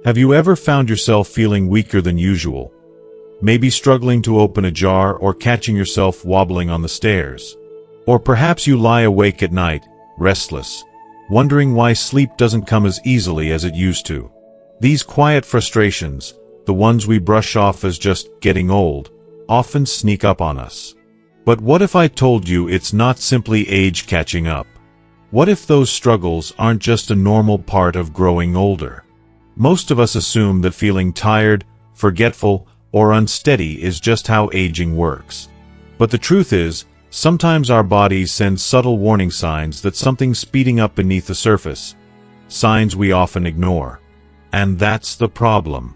Have you ever found yourself feeling weaker than usual? Maybe struggling to open a jar or catching yourself wobbling on the stairs. Or perhaps you lie awake at night, restless, wondering why sleep doesn't come as easily as it used to. These quiet frustrations, the ones we brush off as just getting old, often sneak up on us. But what if I told you it's not simply age catching up? What if those struggles aren't just a normal part of growing older? Most of us assume that feeling tired, forgetful, or unsteady is just how aging works. But the truth is, sometimes our bodies send subtle warning signs that something's speeding up beneath the surface, signs we often ignore. And that's the problem.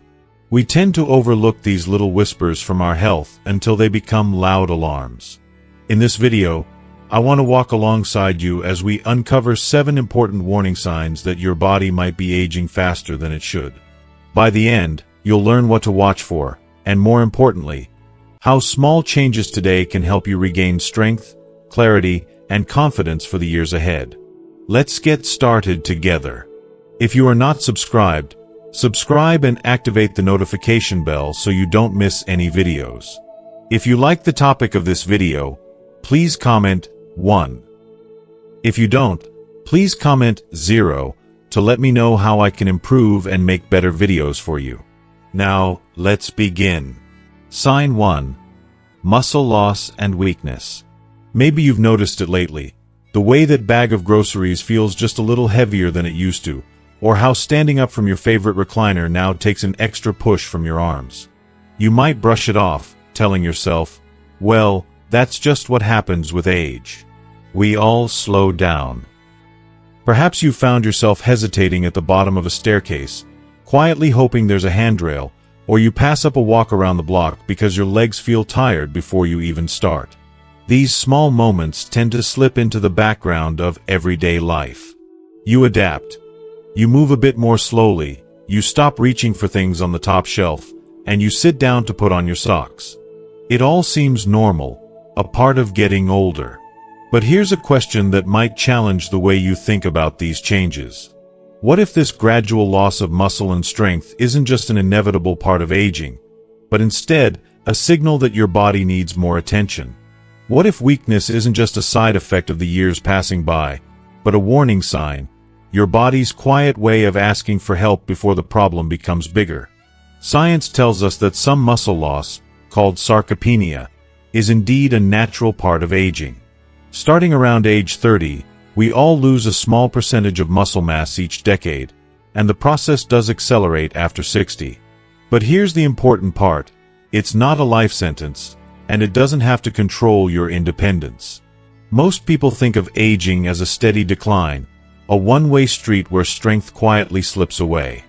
We tend to overlook these little whispers from our health until they become loud alarms. In this video, I want to walk alongside you as we uncover 7 important warning signs that your body might be aging faster than it should. By the end, you'll learn what to watch for, and more importantly, how small changes today can help you regain strength, clarity, and confidence for the years ahead. Let's get started together. If you are not subscribed, subscribe and activate the notification bell so you don't miss any videos. If you like the topic of this video, please comment 1. If you don't, please comment 0 to let me know how I can improve and make better videos for you. Now, let's begin. Sign 1. Muscle loss and weakness. Maybe you've noticed it lately. The way that bag of groceries feels just a little heavier than it used to, or how standing up from your favorite recliner now takes an extra push from your arms. You might brush it off, telling yourself, well, that's just what happens with age. We all slow down. Perhaps you found yourself hesitating at the bottom of a staircase, quietly hoping there's a handrail, or you pass up a walk around the block because your legs feel tired before you even start. These small moments tend to slip into the background of everyday life. You adapt. You move a bit more slowly, you stop reaching for things on the top shelf, and you sit down to put on your socks. It all seems normal, a part of getting older. But here's a question that might challenge the way you think about these changes. What if this gradual loss of muscle and strength isn't just an inevitable part of aging, but instead a signal that your body needs more attention? What if weakness isn't just a side effect of the years passing by, but a warning sign, your body's quiet way of asking for help before the problem becomes bigger? Science tells us that some muscle loss, called sarcopenia, is indeed a natural part of aging. Starting around age 30, we all lose a small percentage of muscle mass each decade, and the process does accelerate after 60. But here's the important part. It's not a life sentence, and it doesn't have to control your independence. Most people think of aging as a steady decline, a one-way street where strength quietly slips away.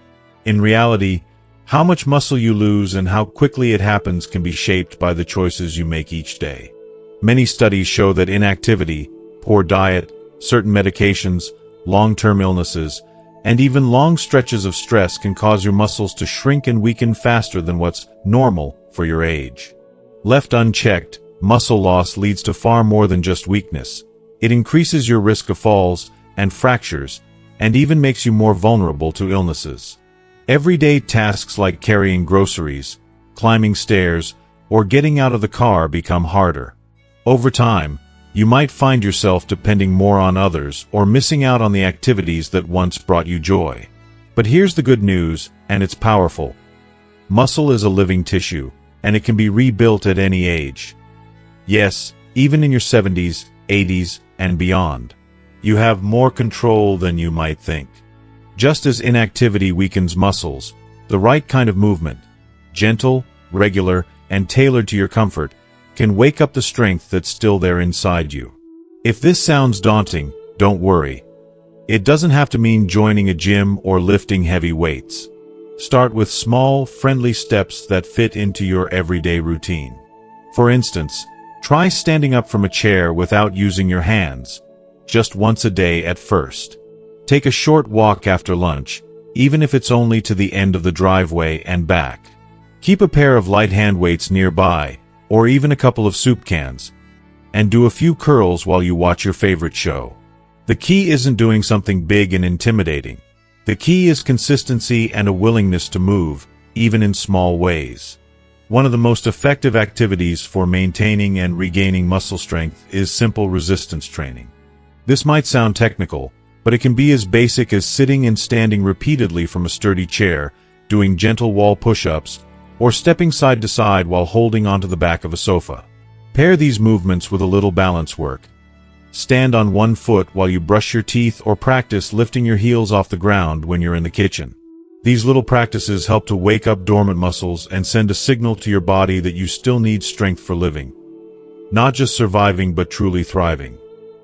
In reality, how much muscle you lose and how quickly it happens can be shaped by the choices you make each day. Many studies show that inactivity, poor diet, certain medications, long-term illnesses, and even long stretches of stress can cause your muscles to shrink and weaken faster than what's normal for your age. Left unchecked, muscle loss leads to far more than just weakness. It increases your risk of falls and fractures, and even makes you more vulnerable to illnesses. Everyday tasks like carrying groceries, climbing stairs, or getting out of the car become harder. Over time, you might find yourself depending more on others or missing out on the activities that once brought you joy. But here's the good news, and it's powerful. Muscle is a living tissue, and it can be rebuilt at any age. Yes, even in your 70s, 80s, and beyond. You have more control than you might think. Just as inactivity weakens muscles, the right kind of movement, gentle, regular, and tailored to your comfort, can wake up the strength that's still there inside you. If this sounds daunting, don't worry. It doesn't have to mean joining a gym or lifting heavy weights. Start with small, friendly steps that fit into your everyday routine. For instance, try standing up from a chair without using your hands, just once a day at first. Take a short walk after lunch, even if it's only to the end of the driveway and back. Keep a pair of light hand weights nearby, or even a couple of soup cans, and do a few curls while you watch your favorite show. The key isn't doing something big and intimidating. The The key is consistency and a willingness to move, even in small ways. One of the most effective activities for maintaining and regaining muscle strength is simple resistance training. This might sound technical, but it can be as basic as sitting and standing repeatedly from a sturdy chair, doing gentle wall push-ups, or stepping side to side while holding onto the back of a sofa. Pair these movements with a little balance work. Stand on one foot while you brush your teeth or practice lifting your heels off the ground when you're in the kitchen. These little practices help to wake up dormant muscles and send a signal to your body that you still need strength for living. Not just surviving, but truly thriving.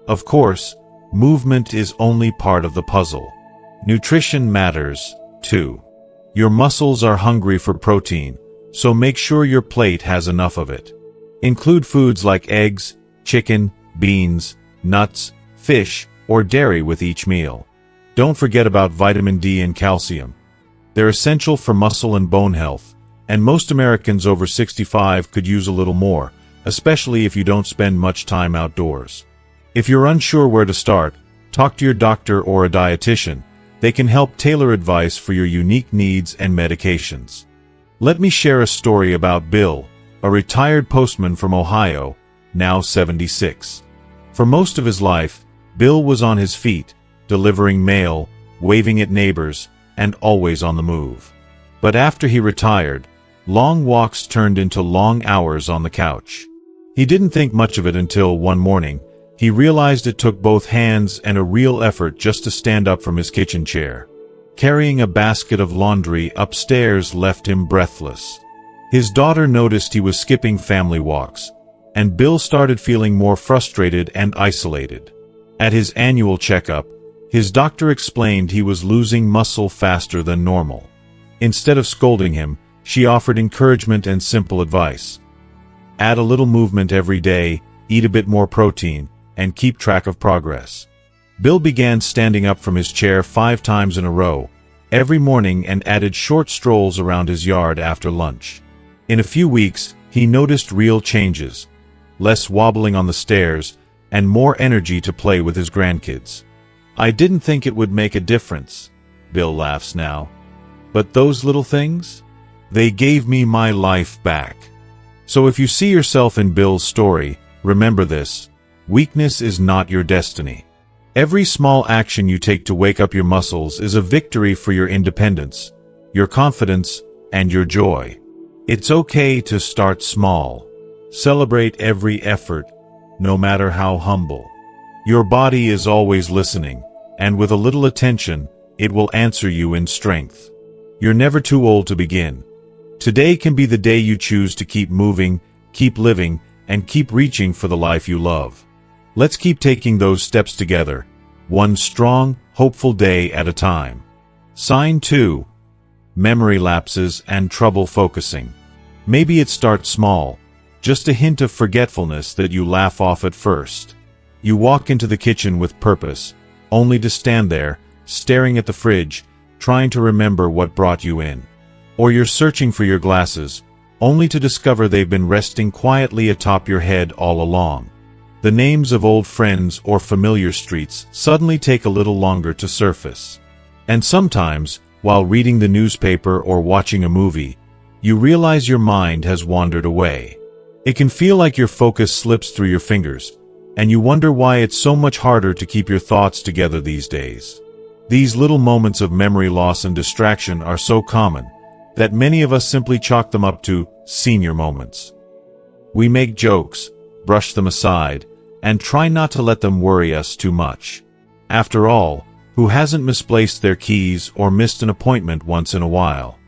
Of course, movement is only part of the puzzle. Nutrition matters, too. Your muscles are hungry for protein, so make sure your plate has enough of it. Include foods like eggs, chicken, beans, nuts, fish, or dairy with each meal. Don't forget about vitamin D and calcium. They're essential for muscle and bone health, and most Americans over 65 could use a little more, especially if you don't spend much time outdoors. If you're unsure where to start, talk to your doctor or a dietitian. They can help tailor advice for your unique needs and medications. Let me share a story about Bill, a retired postman from Ohio, now 76. For most of his life, Bill was on his feet, delivering mail, waving at neighbors, and always on the move. But after he retired, long walks turned into long hours on the couch. He didn't think much of it until one morning, he realized it took both hands and a real effort just to stand up from his kitchen chair. Carrying a basket of laundry upstairs left him breathless. His daughter noticed he was skipping family walks, and Bill started feeling more frustrated and isolated. At his annual checkup, his doctor explained he was losing muscle faster than normal. Instead of scolding him, she offered encouragement and simple advice. Add a little movement every day, eat a bit more protein, and keep track of progress. Bill began standing up from his chair 5 times in a row, every morning, and added short strolls around his yard after lunch. In a few weeks, he noticed real changes, less wobbling on the stairs, and more energy to play with his grandkids. I didn't think it would make a difference, Bill laughs now. But those little things? They gave me my life back. So if you see yourself in Bill's story, remember this: weakness is not your destiny. Every small action you take to wake up your muscles is a victory for your independence, your confidence, and your joy. It's okay to start small. Celebrate every effort, no matter how humble. Your body is always listening, and with a little attention, it will answer you in strength. You're never too old to begin. Today can be the day you choose to keep moving, keep living, and keep reaching for the life you love. Let's keep taking those steps together, one strong, hopeful day at a time. Sign 2. Memory lapses and trouble focusing. Maybe it starts small, just a hint of forgetfulness that you laugh off at first. You walk into the kitchen with purpose, only to stand there, staring at the fridge, trying to remember what brought you in. Or you're searching for your glasses, only to discover they've been resting quietly atop your head all along. The names of old friends or familiar streets suddenly take a little longer to surface. And sometimes, while reading the newspaper or watching a movie, you realize your mind has wandered away. It can feel like your focus slips through your fingers, and you wonder why it's so much harder to keep your thoughts together these days. These little moments of memory loss and distraction are so common that many of us simply chalk them up to senior moments. We make jokes, brush them aside, and try not to let them worry us too much. After all, who hasn't misplaced their keys or missed an appointment once in a while?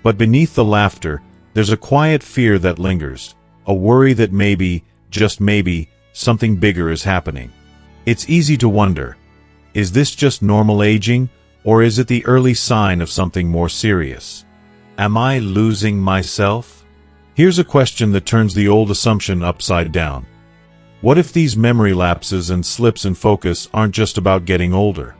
But beneath the laughter, there's a quiet fear that lingers, a worry that maybe, just maybe, something bigger is happening. It's easy to wonder, is this just normal aging, or is it the early sign of something more serious? Am I losing myself? Here's a question that turns the old assumption upside down. What if these memory lapses and slips in focus aren't just about getting older?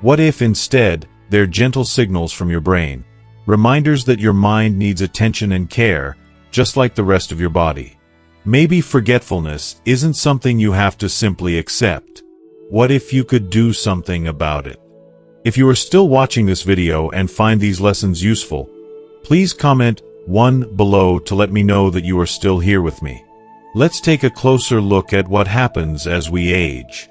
What if instead, they're gentle signals from your brain, reminders that your mind needs attention and care, just like the rest of your body? Maybe forgetfulness isn't something you have to simply accept. What if you could do something about it? If you are still watching this video and find these lessons useful, please comment 1 below to let me know that you are still here with me. Let's take a closer look at what happens as we age.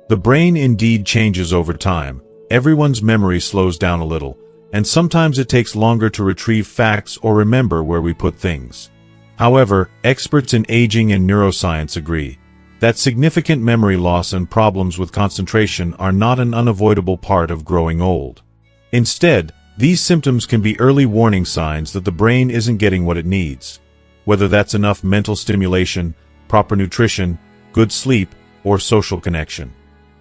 The brain indeed changes over time. Everyone's memory slows down a little, and sometimes it takes longer to retrieve facts or remember where we put things. However, experts in aging and neuroscience agree that significant memory loss and problems with concentration are not an unavoidable part of growing old. Instead, these symptoms can be early warning signs that the brain isn't getting what it needs, whether that's enough mental stimulation, proper nutrition, good sleep, or social connection.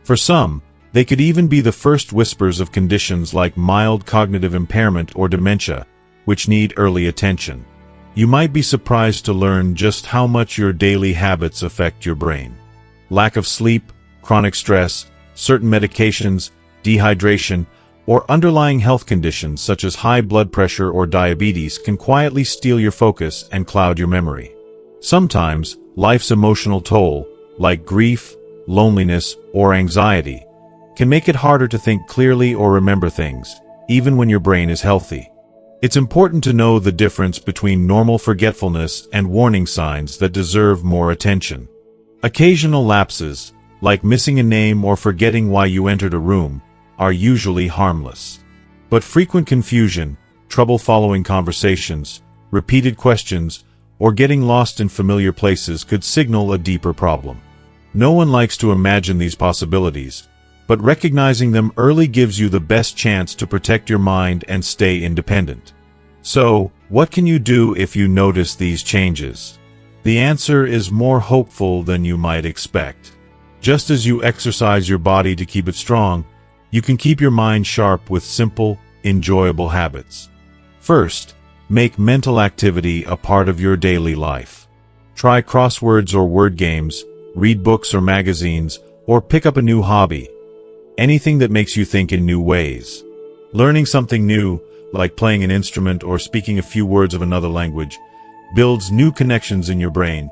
For some, they could even be the first whispers of conditions like mild cognitive impairment or dementia, which need early attention. You might be surprised to learn just how much your daily habits affect your brain. Lack of sleep, chronic stress, certain medications, dehydration, or underlying health conditions such as high blood pressure or diabetes can quietly steal your focus and cloud your memory. Sometimes, life's emotional toll, like grief, loneliness, or anxiety, can make it harder to think clearly or remember things, even when your brain is healthy. It's important to know the difference between normal forgetfulness and warning signs that deserve more attention. Occasional lapses, like missing a name or forgetting why you entered a room, are usually harmless. But frequent confusion, trouble following conversations, repeated questions, or getting lost in familiar places could signal a deeper problem. No one likes to imagine these possibilities, but recognizing them early gives you the best chance to protect your mind and stay independent. So, what can you do if you notice these changes? The answer is more hopeful than you might expect. Just as you exercise your body to keep it strong, you can keep your mind sharp with simple, enjoyable habits. First, make mental activity a part of your daily life. Try crosswords or word games, read books or magazines, or pick up a new hobby. Anything that makes you think in new ways. Learning something new, like playing an instrument or speaking a few words of another language, builds new connections in your brain,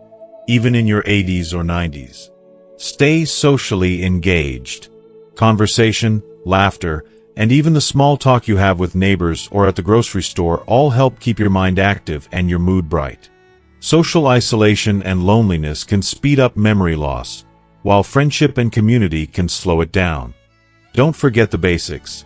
even in your 80s or 90s. Stay socially engaged. Conversation, laughter, and even the small talk you have with neighbors or at the grocery store all help keep your mind active and your mood bright. Social isolation and loneliness can speed up memory loss, while friendship and community can slow it down. Don't forget the basics.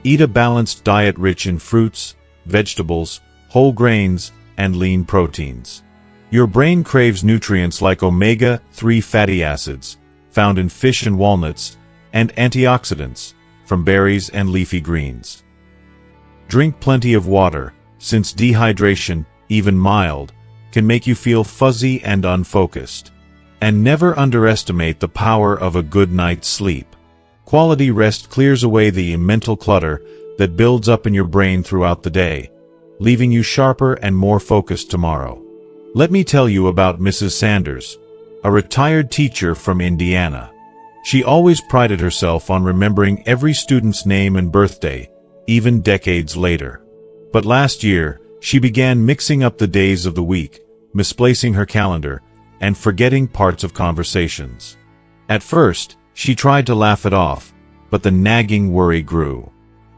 Eat a balanced diet rich in fruits, vegetables, whole grains, and lean proteins. Your brain craves nutrients like omega-3 fatty acids, found in fish and walnuts, and antioxidants, from berries and leafy greens. Drink plenty of water, since dehydration, even mild, can make you feel fuzzy and unfocused. And never underestimate the power of a good night's sleep. Quality rest clears away the mental clutter that builds up in your brain throughout the day, leaving you sharper and more focused tomorrow. Let me tell you about Mrs. Sanders, a retired teacher from Indiana. She always prided herself on remembering every student's name and birthday, even decades later. But last year, she began mixing up the days of the week, misplacing her calendar, and forgetting parts of conversations. At first, she tried to laugh it off, but the nagging worry grew.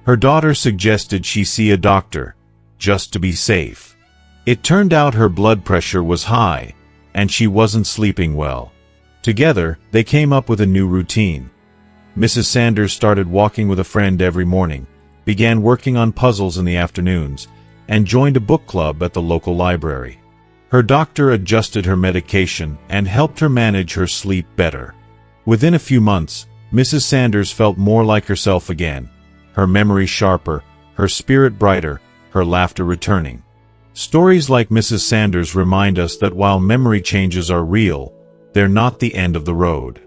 Her daughter suggested she see a doctor, just to be safe. It turned out her blood pressure was high, and she wasn't sleeping well. Together, they came up with a new routine. Mrs. Sanders started walking with a friend every morning, began working on puzzles in the afternoons, and joined a book club at the local library. Her doctor adjusted her medication and helped her manage her sleep better. Within a few months, Mrs. Sanders felt more like herself again, her memory sharper, her spirit brighter, her laughter returning. Stories like Mrs. Sanders remind us that while memory changes are real, they're not the end of the road.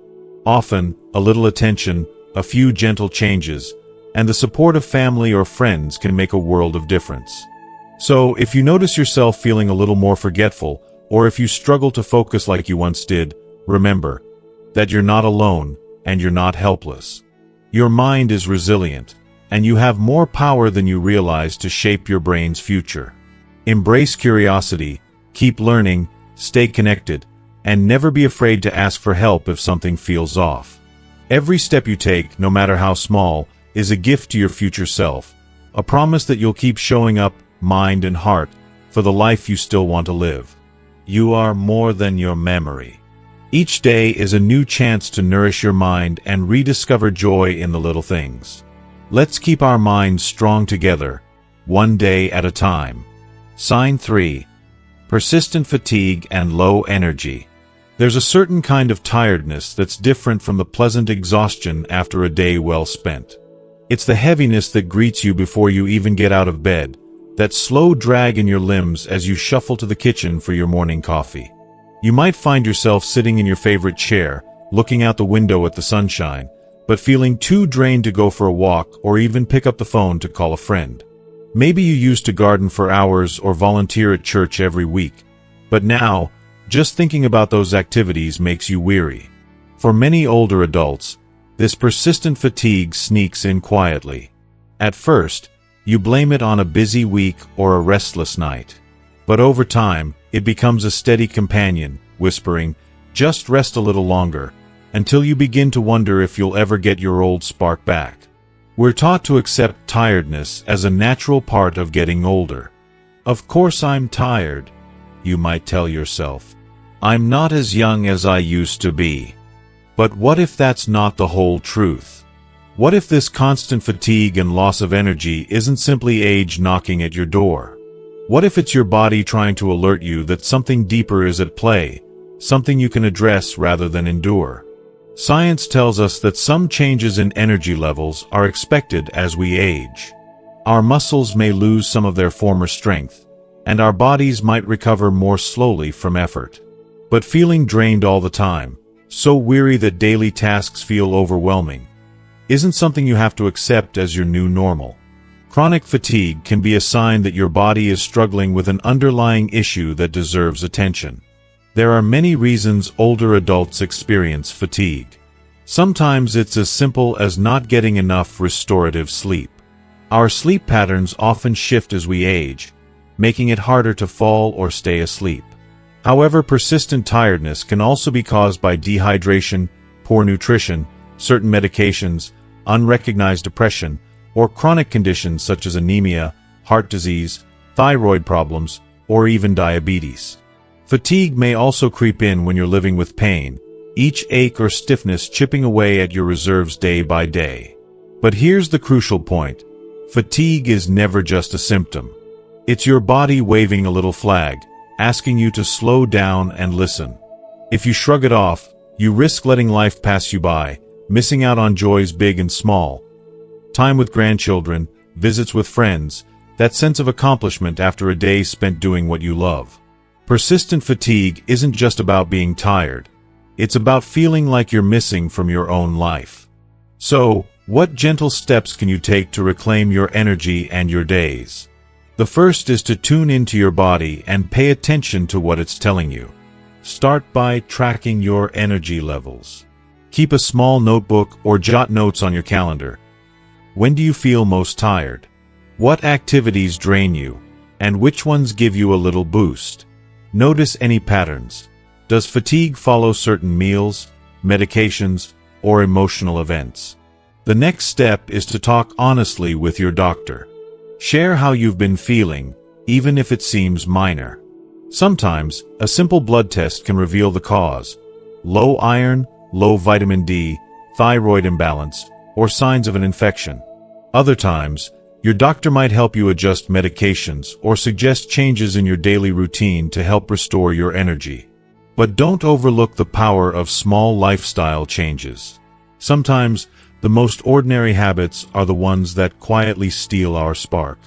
Often, a little attention, a few gentle changes, and the support of family or friends can make a world of difference. So, if you notice yourself feeling a little more forgetful, or if you struggle to focus like you once did, remember that you're not alone and you're not helpless. Your mind is resilient, and you have more power than you realize to shape your brain's future. Embrace curiosity, keep learning, stay connected, and never be afraid to ask for help if something feels off. Every step you take, no matter how small, is a gift to your future self, a promise that you'll keep showing up, mind and heart, for the life you still want to live. You are more than your memory. Each day is a new chance to nourish your mind and rediscover joy in the little things. Let's keep our minds strong together, one day at a time. Sign 3. Persistent fatigue and low energy. There's a certain kind of tiredness that's different from the pleasant exhaustion after a day well spent. It's the heaviness that greets you before you even get out of bed, that slow drag in your limbs as you shuffle to the kitchen for your morning coffee. You might find yourself sitting in your favorite chair, looking out the window at the sunshine, but feeling too drained to go for a walk or even pick up the phone to call a friend. Maybe you used to garden for hours or volunteer at church every week, but now, just thinking about those activities makes you weary. For many older adults, this persistent fatigue sneaks in quietly. At first, you blame it on a busy week or a restless night. But over time, it becomes a steady companion, whispering, "Just rest a little longer," until you begin to wonder if you'll ever get your old spark back. We're taught to accept tiredness as a natural part of getting older. "Of course I'm tired," you might tell yourself. "I'm not as young as I used to be." But what if that's not the whole truth? What if this constant fatigue and loss of energy isn't simply age knocking at your door? What if it's your body trying to alert you that something deeper is at play, something you can address rather than endure? Science tells us that some changes in energy levels are expected as we age. Our muscles may lose some of their former strength, and our bodies might recover more slowly from effort. But feeling drained all the time, so weary that daily tasks feel overwhelming, isn't something you have to accept as your new normal. Chronic fatigue can be a sign that your body is struggling with an underlying issue that deserves attention. There are many reasons older adults experience fatigue. Sometimes it's as simple as not getting enough restorative sleep. Our sleep patterns often shift as we age, making it harder to fall or stay asleep. However, persistent tiredness can also be caused by dehydration, poor nutrition, certain medications, unrecognized depression, or chronic conditions such as anemia, heart disease, thyroid problems, or even diabetes. Fatigue may also creep in when you're living with pain, each ache or stiffness chipping away at your reserves day by day. But here's the crucial point. Fatigue is never just a symptom. It's your body waving a little flag, asking you to slow down and listen. If you shrug it off, you risk letting life pass you by, missing out on joys big and small. Time with grandchildren, visits with friends, that sense of accomplishment after a day spent doing what you love. Persistent fatigue isn't just about being tired. It's about feeling like you're missing from your own life. So, what gentle steps can you take to reclaim your energy and your days? The first is to tune into your body and pay attention to what it's telling you. Start by tracking your energy levels. Keep a small notebook or jot notes on your calendar. When do you feel most tired? What activities drain you, and which ones give you a little boost? Notice any patterns. Does fatigue follow certain meals, medications, or emotional events? The next step is to talk honestly with your doctor. Share how you've been feeling, even if it seems minor. Sometimes, a simple blood test can reveal the cause: low iron, low vitamin D, thyroid imbalance, or signs of an infection. Other times, your doctor might help you adjust medications or suggest changes in your daily routine to help restore your energy. But don't overlook the power of small lifestyle changes. Sometimes, the most ordinary habits are the ones that quietly steal our spark.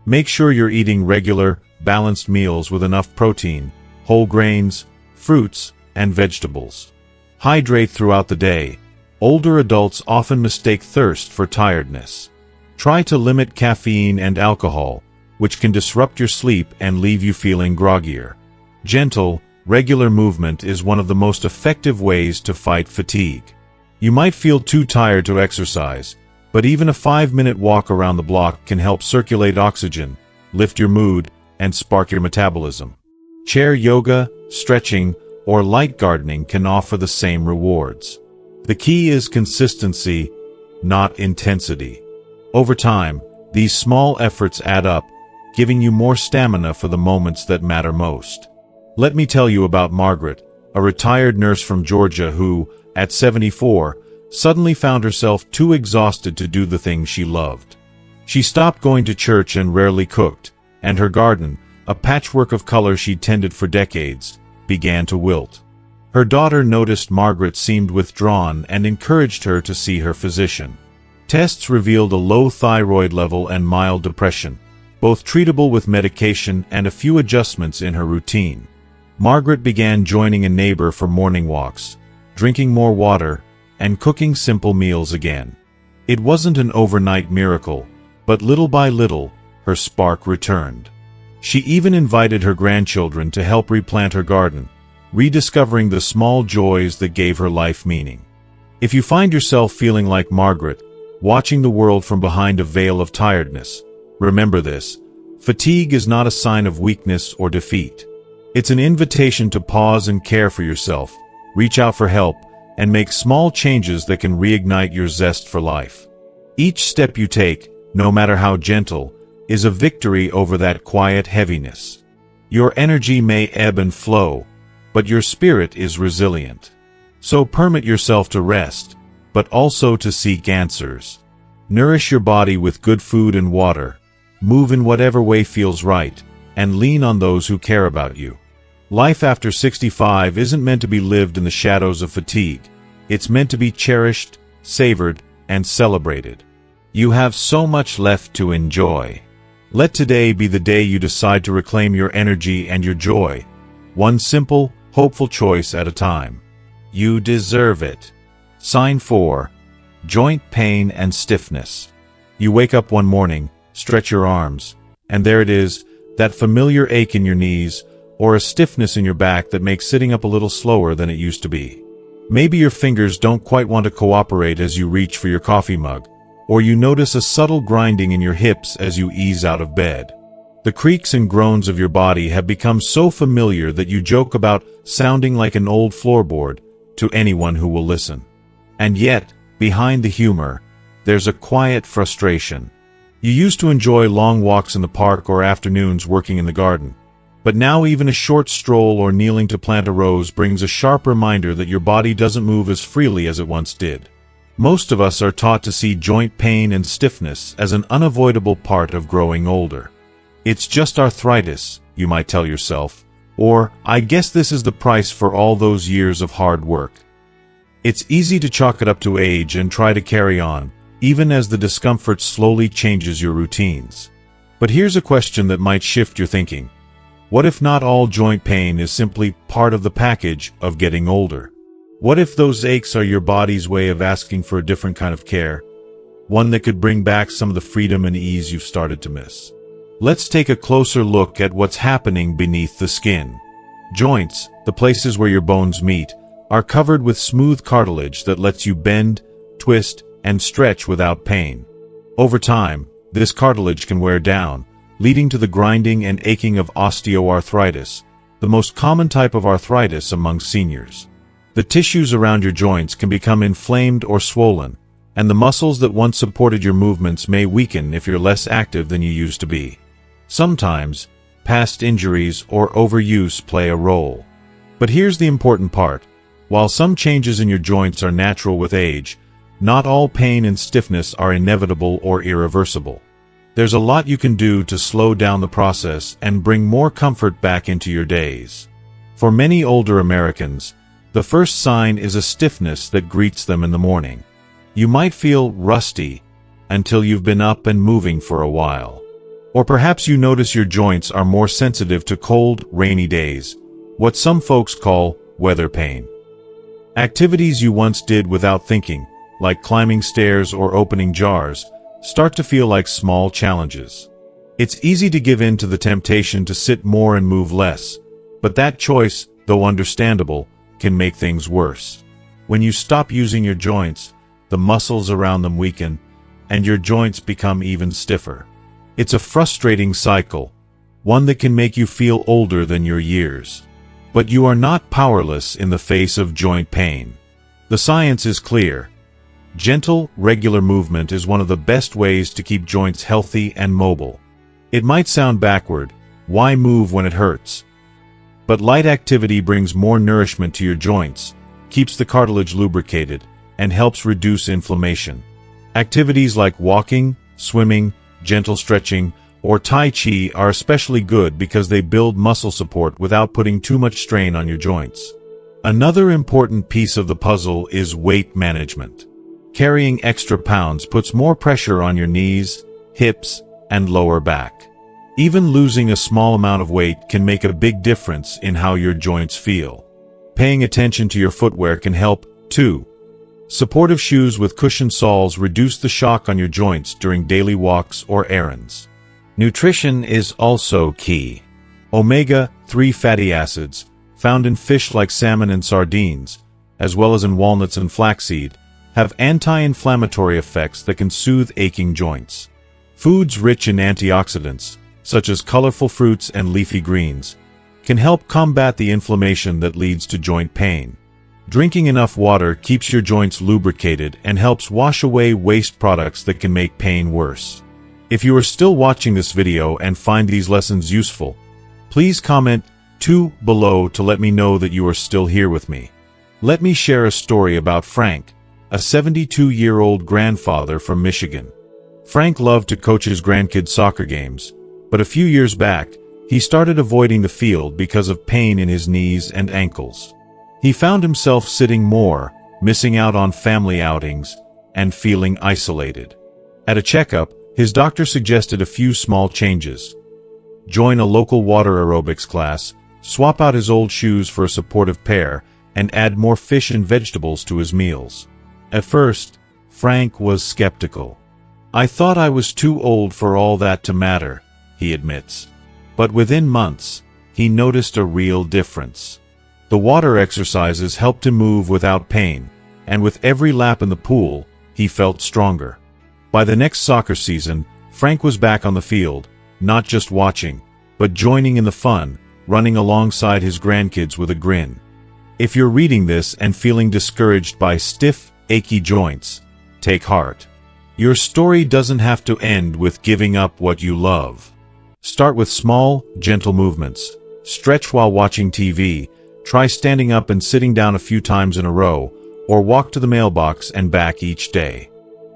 Make sure you're eating regular, balanced meals with enough protein, whole grains, fruits, and vegetables. Hydrate throughout the day. Older adults often mistake thirst for tiredness. Try to limit caffeine and alcohol, which can disrupt your sleep and leave you feeling groggier. Gentle, regular movement is one of the most effective ways to fight fatigue. You might feel too tired to exercise, but even a 5-minute walk around the block can help circulate oxygen, lift your mood, and spark your metabolism. Chair yoga, stretching, or light gardening can offer the same rewards. The key is consistency, not intensity. Over time, these small efforts add up, giving you more stamina for the moments that matter most. Let me tell you about Margaret, a retired nurse from Georgia who, at 74, suddenly found herself too exhausted to do the things she loved. She stopped going to church and rarely cooked, and her garden, a patchwork of color she'd tended for decades, began to wilt. Her daughter noticed Margaret seemed withdrawn and encouraged her to see her physician. Tests revealed a low thyroid level and mild depression, both treatable with medication and a few adjustments in her routine. Margaret began joining a neighbor for morning walks, drinking more water, and cooking simple meals again. It wasn't an overnight miracle, but little by little, her spark returned. She even invited her grandchildren to help replant her garden, rediscovering the small joys that gave her life meaning. If you find yourself feeling like Margaret, watching the world from behind a veil of tiredness, remember this: fatigue is not a sign of weakness or defeat. It's an invitation to pause and care for yourself, reach out for help, and make small changes that can reignite your zest for life. Each step you take, no matter how gentle, is a victory over that quiet heaviness. Your energy may ebb and flow, but your spirit is resilient. So permit yourself to rest, but also to seek answers. Nourish your body with good food and water, move in whatever way feels right, and lean on those who care about you. Life after 65 isn't meant to be lived in the shadows of fatigue. It's meant to be cherished, savored, and celebrated. You have so much left to enjoy. Let today be the day you decide to reclaim your energy and your joy, one simple, hopeful choice at a time. You deserve it. Sign 4. Joint pain and stiffness. You wake up one morning, stretch your arms, and there it is, that familiar ache in your knees, or a stiffness in your back that makes sitting up a little slower than it used to be. Maybe your fingers don't quite want to cooperate as you reach for your coffee mug, or you notice a subtle grinding in your hips as you ease out of bed. The creaks and groans of your body have become so familiar that you joke about sounding like an old floorboard to anyone who will listen. And yet, behind the humor, there's a quiet frustration. You used to enjoy long walks in the park or afternoons working in the garden, but now even a short stroll or kneeling to plant a rose brings a sharp reminder that your body doesn't move as freely as it once did. Most of us are taught to see joint pain and stiffness as an unavoidable part of growing older. It's just arthritis, you might tell yourself, or, I guess this is the price for all those years of hard work. It's easy to chalk it up to age and try to carry on, even as the discomfort slowly changes your routines. But here's a question that might shift your thinking. What if not all joint pain is simply part of the package of getting older? What if those aches are your body's way of asking for a different kind of care, one that could bring back some of the freedom and ease you've started to miss? Let's take a closer look at what's happening beneath the skin. Joints, the places where your bones meet, are covered with smooth cartilage that lets you bend, twist, and stretch without pain. Over time, this cartilage can wear down, leading to the grinding and aching of osteoarthritis, the most common type of arthritis among seniors. The tissues around your joints can become inflamed or swollen, and the muscles that once supported your movements may weaken if you're less active than you used to be. Sometimes, past injuries or overuse play a role. But here's the important part. While some changes in your joints are natural with age, not all pain and stiffness are inevitable or irreversible. There's a lot you can do to slow down the process and bring more comfort back into your days. For many older Americans, the first sign is a stiffness that greets them in the morning. You might feel rusty until you've been up and moving for a while. Or perhaps you notice your joints are more sensitive to cold, rainy days, what some folks call weather pain. Activities you once did without thinking, like climbing stairs or opening jars, start to feel like small challenges. It's easy to give in to the temptation to sit more and move less, but that choice, though understandable, can make things worse. When you stop using your joints, the muscles around them weaken, and your joints become even stiffer. It's a frustrating cycle, one that can make you feel older than your years. But you are not powerless in the face of joint pain. The science is clear. Gentle, regular movement is one of the best ways to keep joints healthy and mobile. It might sound backward, why move when it hurts? But light activity brings more nourishment to your joints, keeps the cartilage lubricated, and helps reduce inflammation. Activities like walking, swimming, gentle stretching, or Tai Chi are especially good because they build muscle support without putting too much strain on your joints. Another important piece of the puzzle is weight management. Carrying extra pounds puts more pressure on your knees, hips, and lower back. Even losing a small amount of weight can make a big difference in how your joints feel. Paying attention to your footwear can help, too. Supportive shoes with cushioned soles reduce the shock on your joints during daily walks or errands. Nutrition is also key. Omega-3 fatty acids, found in fish like salmon and sardines, as well as in walnuts and flaxseed, have anti-inflammatory effects that can soothe aching joints. Foods rich in antioxidants, such as colorful fruits and leafy greens, can help combat the inflammation that leads to joint pain. Drinking enough water keeps your joints lubricated and helps wash away waste products that can make pain worse. If you are still watching this video and find these lessons useful, please comment 2 below to let me know that you are still here with me. Let me share a story about Frank, a 72-year-old grandfather from Michigan. Frank loved to coach his grandkids' soccer games, but a few years back, he started avoiding the field because of pain in his knees and ankles. He found himself sitting more, missing out on family outings, and feeling isolated. At a checkup, his doctor suggested a few small changes. Join a local water aerobics class, swap out his old shoes for a supportive pair, and add more fish and vegetables to his meals. At first, Frank was skeptical. "I thought I was too old for all that to matter," he admits. But within months, he noticed a real difference. The water exercises helped him move without pain, and with every lap in the pool, he felt stronger. By the next soccer season, Frank was back on the field, not just watching, but joining in the fun, running alongside his grandkids with a grin. If you're reading this and feeling discouraged by stiff, achy joints, take heart. Your story doesn't have to end with giving up what you love. Start with small, gentle movements. Stretch while watching TV, try standing up and sitting down a few times in a row, or walk to the mailbox and back each day.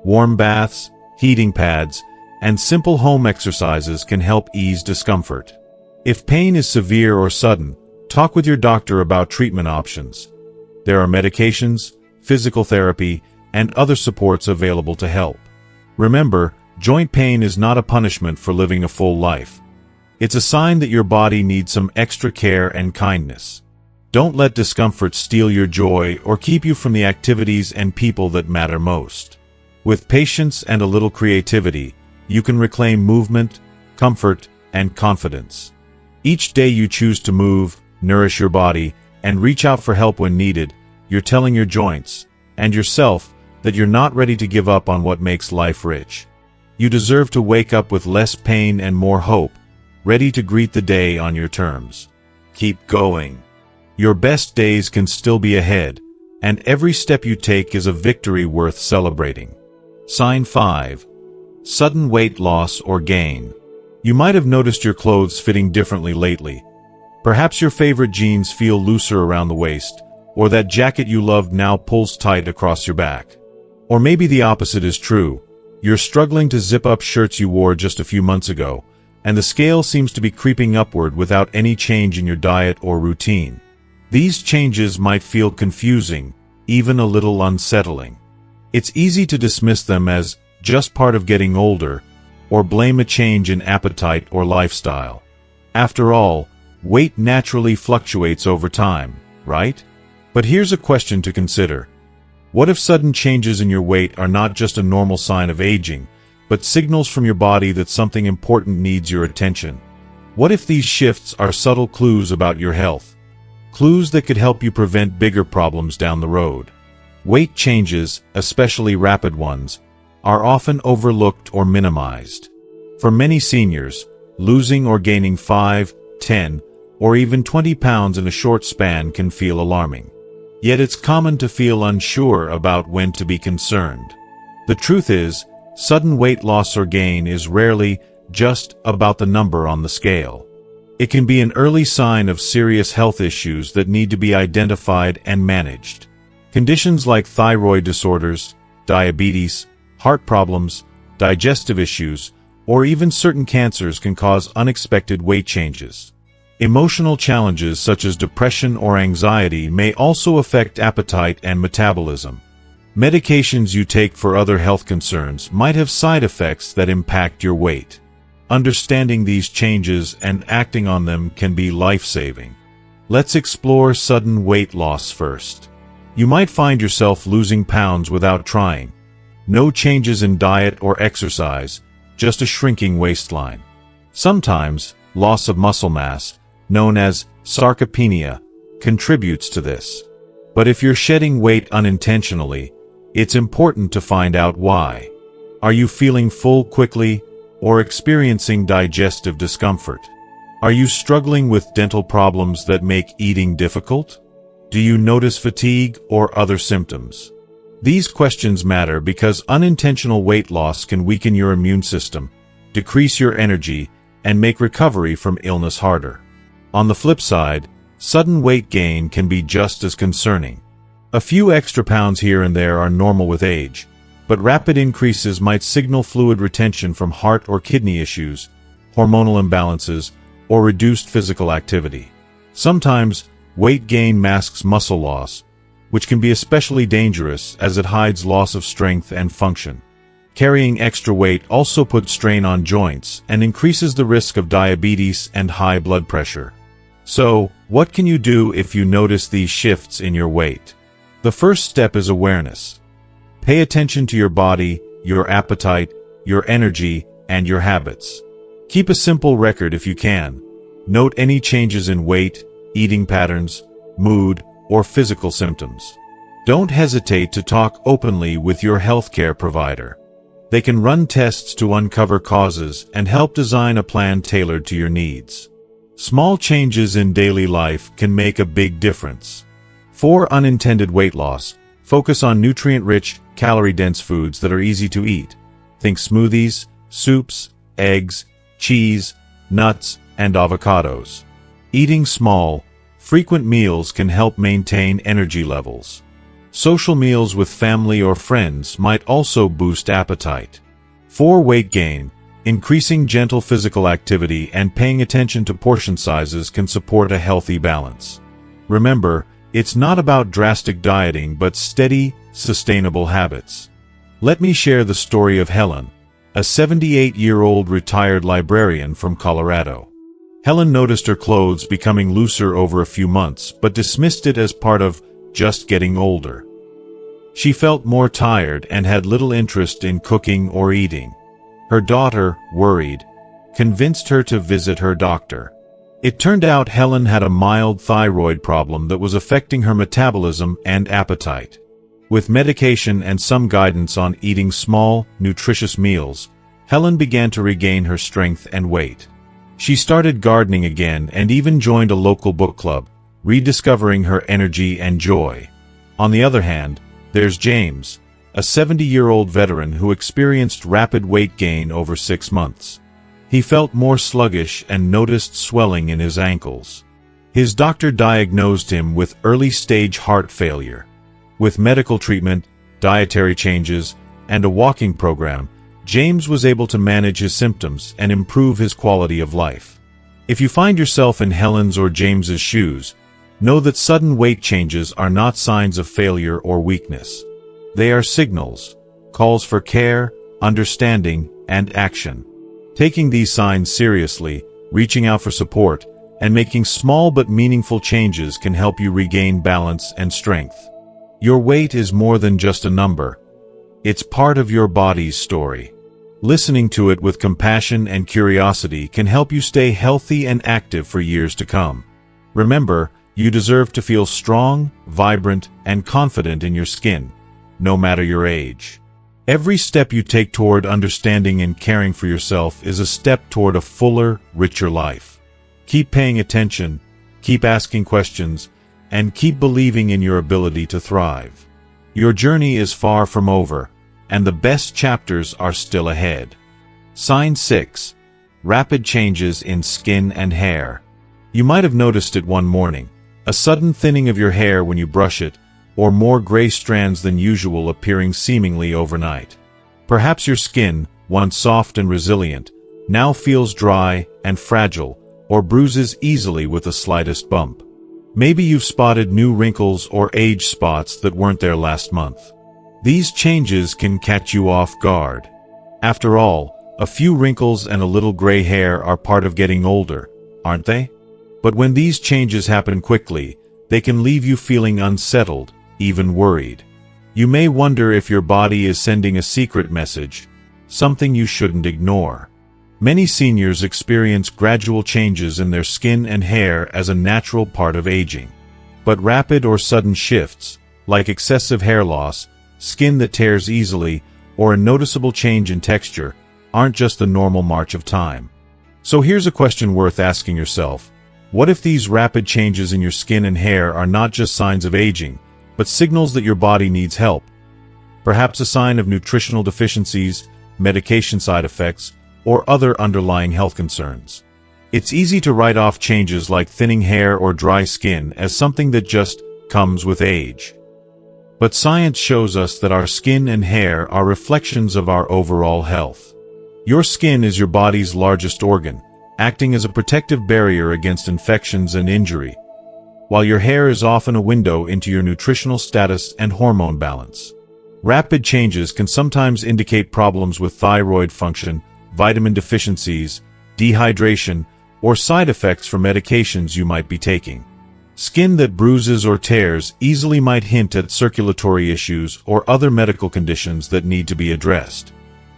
Warm baths, heating pads, and simple home exercises can help ease discomfort. If pain is severe or sudden, talk with your doctor about treatment options. There are medications, physical therapy, and other supports available to help. Remember, joint pain is not a punishment for living a full life. It's a sign that your body needs some extra care and kindness. Don't let discomfort steal your joy or keep you from the activities and people that matter most. With patience and a little creativity, you can reclaim movement, comfort, and confidence. Each day you choose to move, nourish your body, and reach out for help when needed, you're telling your joints and yourself that you're not ready to give up on what makes life rich. You deserve to wake up with less pain and more hope, ready to greet the day on your terms. Keep going. Your best days can still be ahead, and every step you take is a victory worth celebrating. Sign 5. Sudden weight loss or gain. You might have noticed your clothes fitting differently lately. Perhaps your favorite jeans feel looser around the waist, or that jacket you loved now pulls tight across your back. Or maybe the opposite is true. You're struggling to zip up shirts you wore just a few months ago, and the scale seems to be creeping upward without any change in your diet or routine. These changes might feel confusing, even a little unsettling. It's easy to dismiss them as just part of getting older, or blame a change in appetite or lifestyle. After all, weight naturally fluctuates over time, right? But here's a question to consider. What if sudden changes in your weight are not just a normal sign of aging, but signals from your body that something important needs your attention? What if these shifts are subtle clues about your health? Clues that could help you prevent bigger problems down the road. Weight changes, especially rapid ones, are often overlooked or minimized. For many seniors, losing or gaining 5, 10, or even 20 pounds in a short span can feel alarming. Yet it's common to feel unsure about when to be concerned. The truth is, sudden weight loss or gain is rarely just about the number on the scale. It can be an early sign of serious health issues that need to be identified and managed. Conditions like thyroid disorders, diabetes, heart problems, digestive issues, or even certain cancers can cause unexpected weight changes. Emotional challenges such as depression or anxiety may also affect appetite and metabolism. Medications you take for other health concerns might have side effects that impact your weight. Understanding these changes and acting on them can be life-saving. Let's explore sudden weight loss first. You might find yourself losing pounds without trying. No changes in diet or exercise, just a shrinking waistline. Sometimes, loss of muscle mass, known as sarcopenia, contributes to this. But if you're shedding weight unintentionally, it's important to find out why. Are you feeling full quickly or experiencing digestive discomfort? Are you struggling with dental problems that make eating difficult? Do you notice fatigue or other symptoms? These questions matter because unintentional weight loss can weaken your immune system, decrease your energy, and make recovery from illness harder. On the flip side, sudden weight gain can be just as concerning. A few extra pounds here and there are normal with age, but rapid increases might signal fluid retention from heart or kidney issues, hormonal imbalances, or reduced physical activity. Sometimes, weight gain masks muscle loss, which can be especially dangerous as it hides loss of strength and function. Carrying extra weight also puts strain on joints and increases the risk of diabetes and high blood pressure. So, what can you do if you notice these shifts in your weight? The first step is awareness. Pay attention to your body, your appetite, your energy, and your habits. Keep a simple record if you can. Note any changes in weight, eating patterns, mood, or physical symptoms. Don't hesitate to talk openly with your healthcare provider. They can run tests to uncover causes and help design a plan tailored to your needs. Small changes in daily life can make a big difference. For unintended weight loss, focus on nutrient-rich, calorie-dense foods that are easy to eat. Think smoothies, soups, eggs, cheese, nuts, and avocados. Eating small, frequent meals can help maintain energy levels. Social meals with family or friends might also boost appetite. For weight gain, increasing gentle physical activity and paying attention to portion sizes can support a healthy balance. Remember, it's not about drastic dieting but steady, sustainable habits. Let me share the story of Helen, a 78-year-old retired librarian from Colorado. Helen noticed her clothes becoming looser over a few months but dismissed it as part of just getting older. She felt more tired and had little interest in cooking or eating. Her daughter, worried, convinced her to visit her doctor. It turned out Helen had a mild thyroid problem that was affecting her metabolism and appetite. With medication and some guidance on eating small, nutritious meals, Helen began to regain her strength and weight. She started gardening again and even joined a local book club, rediscovering her energy and joy. On the other hand, there's James, a 70-year-old veteran who experienced rapid weight gain over 6 months. He felt more sluggish and noticed swelling in his ankles. His doctor diagnosed him with early-stage heart failure. With medical treatment, dietary changes, and a walking program, James was able to manage his symptoms and improve his quality of life. If you find yourself in Helen's or James's shoes, know that sudden weight changes are not signs of failure or weakness. They are signals, calls for care, understanding, and action. Taking these signs seriously, reaching out for support, and making small but meaningful changes can help you regain balance and strength. Your weight is more than just a number. It's part of your body's story. Listening to it with compassion and curiosity can help you stay healthy and active for years to come. Remember, you deserve to feel strong, vibrant, and confident in your skin, no matter your age. Every step you take toward understanding and caring for yourself is a step toward a fuller, richer life. Keep paying attention, keep asking questions, and keep believing in your ability to thrive. Your journey is far from over, and the best chapters are still ahead. Sign 6. Rapid changes in skin and hair. You might have noticed it one morning, a sudden thinning of your hair when you brush it, or more gray strands than usual appearing seemingly overnight. Perhaps your skin, once soft and resilient, now feels dry and fragile, or bruises easily with the slightest bump. Maybe you've spotted new wrinkles or age spots that weren't there last month. These changes can catch you off guard. After all, a few wrinkles and a little gray hair are part of getting older, aren't they? But when these changes happen quickly, they can leave you feeling unsettled, even worried. You may wonder if your body is sending a secret message, something you shouldn't ignore. Many seniors experience gradual changes in their skin and hair as a natural part of aging. But rapid or sudden shifts, like excessive hair loss, skin that tears easily, or a noticeable change in texture, aren't just the normal march of time. So here's a question worth asking yourself. What if these rapid changes in your skin and hair are not just signs of aging, but signals that your body needs help? Perhaps a sign of nutritional deficiencies, medication side effects, or other underlying health concerns. It's easy to write off changes like thinning hair or dry skin as something that just comes with age. But science shows us that our skin and hair are reflections of our overall health. Your skin is your body's largest organ, acting as a protective barrier against infections and injury, while your hair is often a window into your nutritional status and hormone balance. Rapid changes can sometimes indicate problems with thyroid function, vitamin deficiencies, dehydration, or side effects from medications you might be taking. Skin that bruises or tears easily might hint at circulatory issues or other medical conditions that need to be addressed.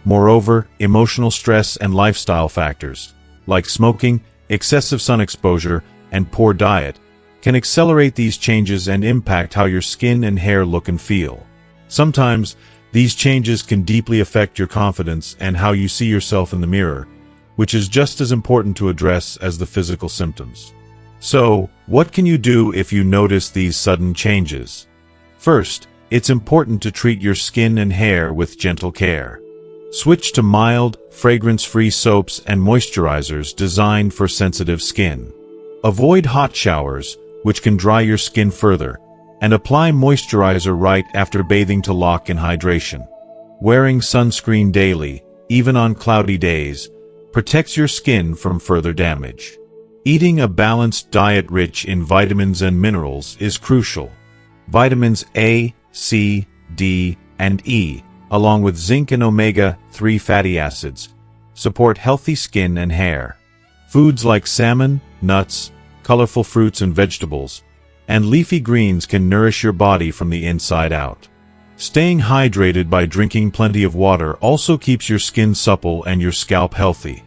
Moreover, emotional stress and lifestyle factors, like smoking, excessive sun exposure, and poor diet, can accelerate these changes and impact how your skin and hair look and feel. Sometimes, these changes can deeply affect your confidence and how you see yourself in the mirror, which is just as important to address as the physical symptoms. So, what can you do if you notice these sudden changes? First, it's important to treat your skin and hair with gentle care. Switch to mild, fragrance-free soaps and moisturizers designed for sensitive skin. Avoid hot showers, which can dry your skin further, and apply moisturizer right after bathing to lock in hydration. Wearing sunscreen daily, even on cloudy days, protects your skin from further damage. Eating a balanced diet rich in vitamins and minerals is crucial. Vitamins A, C, D, and E, along with zinc and omega-3 fatty acids, support healthy skin and hair. Foods like salmon, nuts, colorful fruits and vegetables, and leafy greens can nourish your body from the inside out. Staying hydrated by drinking plenty of water also keeps your skin supple and your scalp healthy.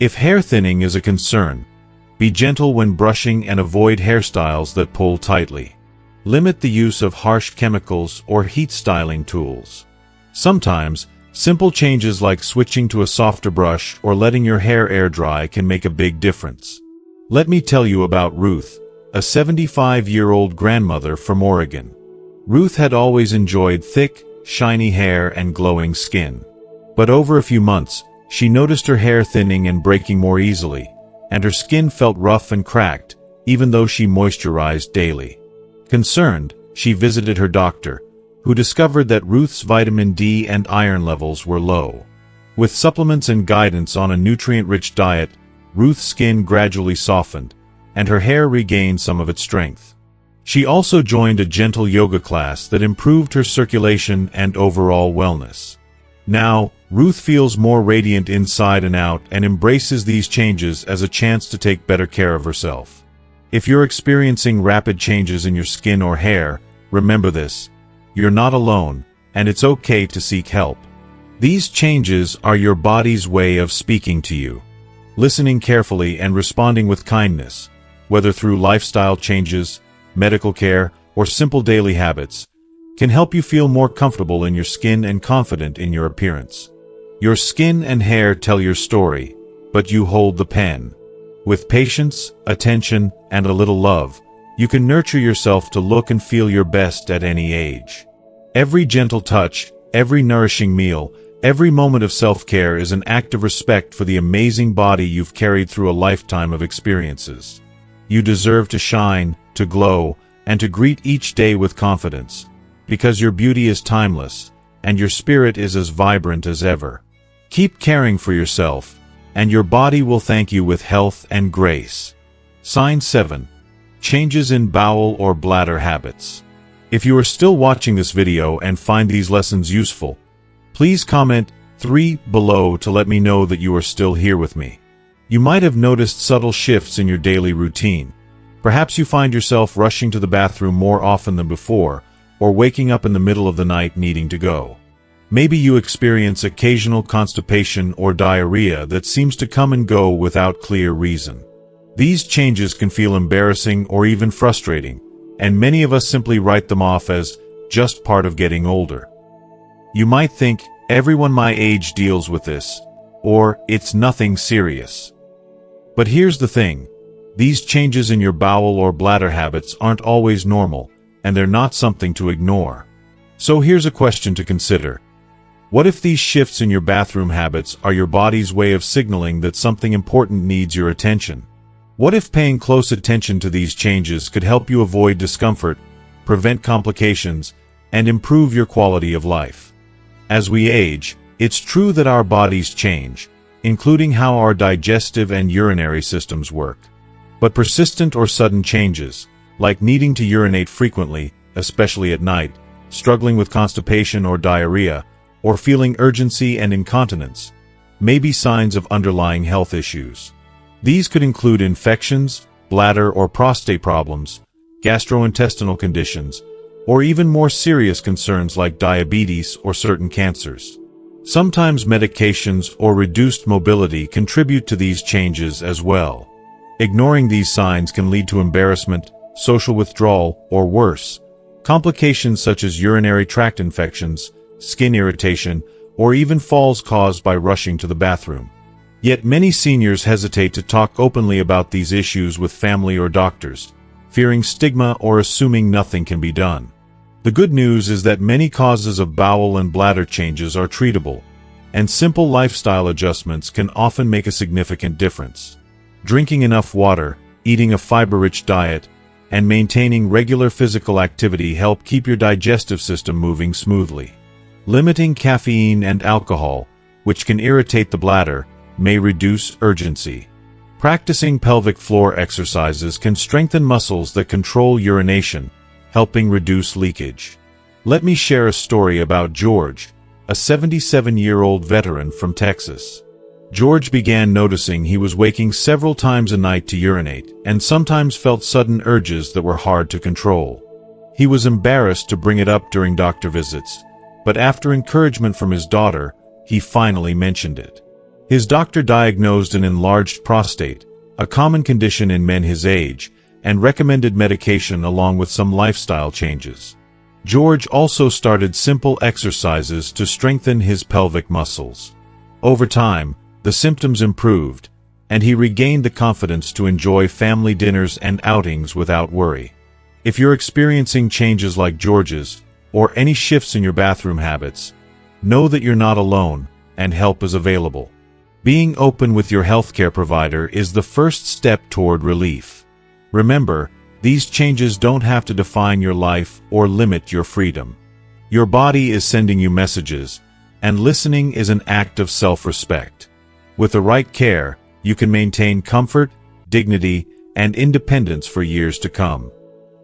If hair thinning is a concern, be gentle when brushing and avoid hairstyles that pull tightly. Limit the use of harsh chemicals or heat styling tools. Sometimes, simple changes like switching to a softer brush or letting your hair air dry can make a big difference. Let me tell you about Ruth, a 75-year-old grandmother from Oregon. Ruth had always enjoyed thick, shiny hair and glowing skin. But over a few months, she noticed her hair thinning and breaking more easily, and her skin felt rough and cracked, even though she moisturized daily. Concerned, she visited her doctor, who discovered that Ruth's vitamin D and iron levels were low. With supplements and guidance on a nutrient-rich diet, Ruth's skin gradually softened, and her hair regained some of its strength. She also joined a gentle yoga class that improved her circulation and overall wellness. Now, Ruth feels more radiant inside and out and embraces these changes as a chance to take better care of herself. If you're experiencing rapid changes in your skin or hair, remember this: you're not alone, and it's okay to seek help. These changes are your body's way of speaking to you. Listening carefully and responding with kindness, whether through lifestyle changes, medical care, or simple daily habits, can help you feel more comfortable in your skin and confident in your appearance. Your skin and hair tell your story, but you hold the pen. With patience, attention, and a little love, You can nurture yourself to look and feel your best at any age. Every gentle touch, every nourishing meal, every moment of self-care is an act of respect for the amazing body you've carried through a lifetime of experiences. You deserve to shine, to glow, and to greet each day with confidence, because your beauty is timeless, and your spirit is as vibrant as ever. Keep caring for yourself, and your body will thank you with health and grace. Sign 7. Changes in bowel or bladder habits. If you are still watching this video and find these lessons useful, please comment 3 below to let me know that you are still here with me. You might have noticed subtle shifts in your daily routine. Perhaps you find yourself rushing to the bathroom more often than before, or waking up in the middle of the night needing to go. Maybe you experience occasional constipation or diarrhea that seems to come and go without clear reason. These changes can feel embarrassing or even frustrating, and many of us simply write them off as just part of getting older. You might think, everyone my age deals with this, or it's nothing serious. But here's the thing. These changes in your bowel or bladder habits aren't always normal, and they're not something to ignore. So here's a question to consider. What if these shifts in your bathroom habits are your body's way of signaling that something important needs your attention? What if paying close attention to these changes could help you avoid discomfort, prevent complications, and improve your quality of life? As we age, it's true that our bodies change, including how our digestive and urinary systems work. But persistent or sudden changes, like needing to urinate frequently, especially at night, struggling with constipation or diarrhea, or feeling urgency and incontinence, may be signs of underlying health issues. These could include infections, bladder or prostate problems, gastrointestinal conditions, or even more serious concerns like diabetes or certain cancers. Sometimes medications or reduced mobility contribute to these changes as well. Ignoring these signs can lead to embarrassment, social withdrawal, or worse, complications such as urinary tract infections, skin irritation, or even falls caused by rushing to the bathroom. Yet many seniors hesitate to talk openly about these issues with family or doctors, fearing stigma or assuming nothing can be done. The good news is that many causes of bowel and bladder changes are treatable, and simple lifestyle adjustments can often make a significant difference. Drinking enough water, eating a fiber-rich diet, and maintaining regular physical activity help keep your digestive system moving smoothly. Limiting caffeine and alcohol, which can irritate the bladder, may reduce urgency. Practicing pelvic floor exercises can strengthen muscles that control urination, helping reduce leakage. Let me share a story about George, a 77-year-old veteran from Texas. George began noticing he was waking several times a night to urinate, and sometimes felt sudden urges that were hard to control. He was embarrassed to bring it up during doctor visits, but after encouragement from his daughter, he finally mentioned it. His doctor diagnosed an enlarged prostate, a common condition in men his age, and recommended medication along with some lifestyle changes. George also started simple exercises to strengthen his pelvic muscles. Over time, the symptoms improved, and he regained the confidence to enjoy family dinners and outings without worry. If you're experiencing changes like George's, or any shifts in your bathroom habits, know that you're not alone, and help is available. Being open with your healthcare provider is the first step toward relief. Remember, these changes don't have to define your life or limit your freedom. Your body is sending you messages, and listening is an act of self-respect. With the right care, you can maintain comfort, dignity, and independence for years to come.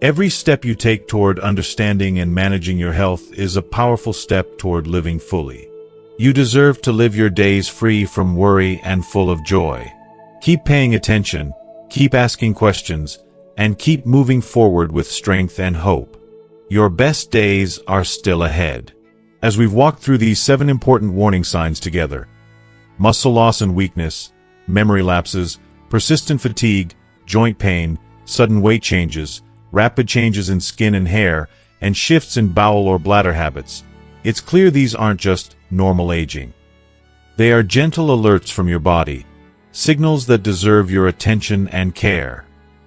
Every step you take toward understanding and managing your health is a powerful step toward living fully. You deserve to live your days free from worry and full of joy. Keep paying attention, keep asking questions, and keep moving forward with strength and hope. Your best days are still ahead. As we've walked through these 7 important warning signs together, muscle loss and weakness, memory lapses, persistent fatigue, joint pain, sudden weight changes, rapid changes in skin and hair, and shifts in bowel or bladder habits, it's clear these aren't just normal aging. They are gentle alerts from your body, signals that deserve your attention and care.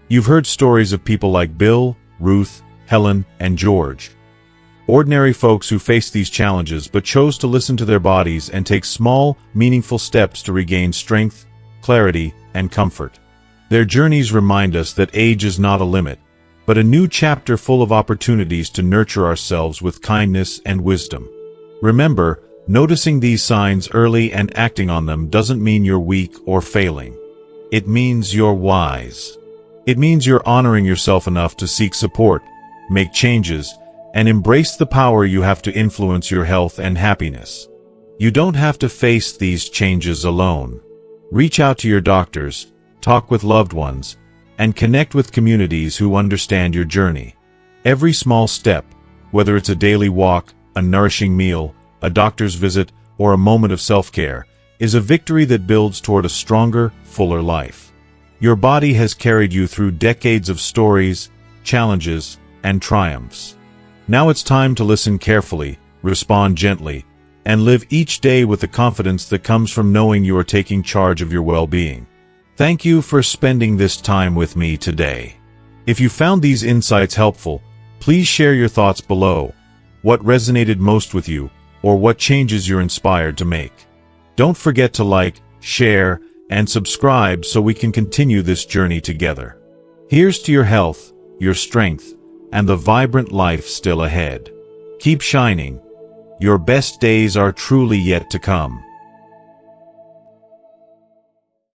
You've heard stories of people like Bill, Ruth, Helen, and George. Ordinary folks who faced these challenges but chose to listen to their bodies and take small, meaningful steps to regain strength, clarity, and comfort. Their journeys remind us that age is not a limit, but a new chapter full of opportunities to nurture ourselves with kindness and wisdom. Remember, noticing these signs early and acting on them doesn't mean you're weak or failing. It means you're wise. It means you're honoring yourself enough to seek support, make changes, and embrace the power you have to influence your health and happiness. You don't have to face these changes alone. Reach out to your doctors, talk with loved ones, and connect with communities who understand your journey. Every small step, whether it's a daily walk, a nourishing meal, a doctor's visit, or a moment of self-care, is a victory that builds toward a stronger, fuller life. Your body has carried you through decades of stories, challenges, and triumphs. Now it's time to listen carefully, respond gently, and live each day with the confidence that comes from knowing you are taking charge of your well-being. Thank you for spending this time with me today. If you found these insights helpful, please share your thoughts below. What resonated most with you, or what changes you're inspired to make? Don't forget to like, share, and subscribe so we can continue this journey together. Here's to your health, your strength, and the vibrant life still ahead. Keep shining. Your best days are truly yet to come.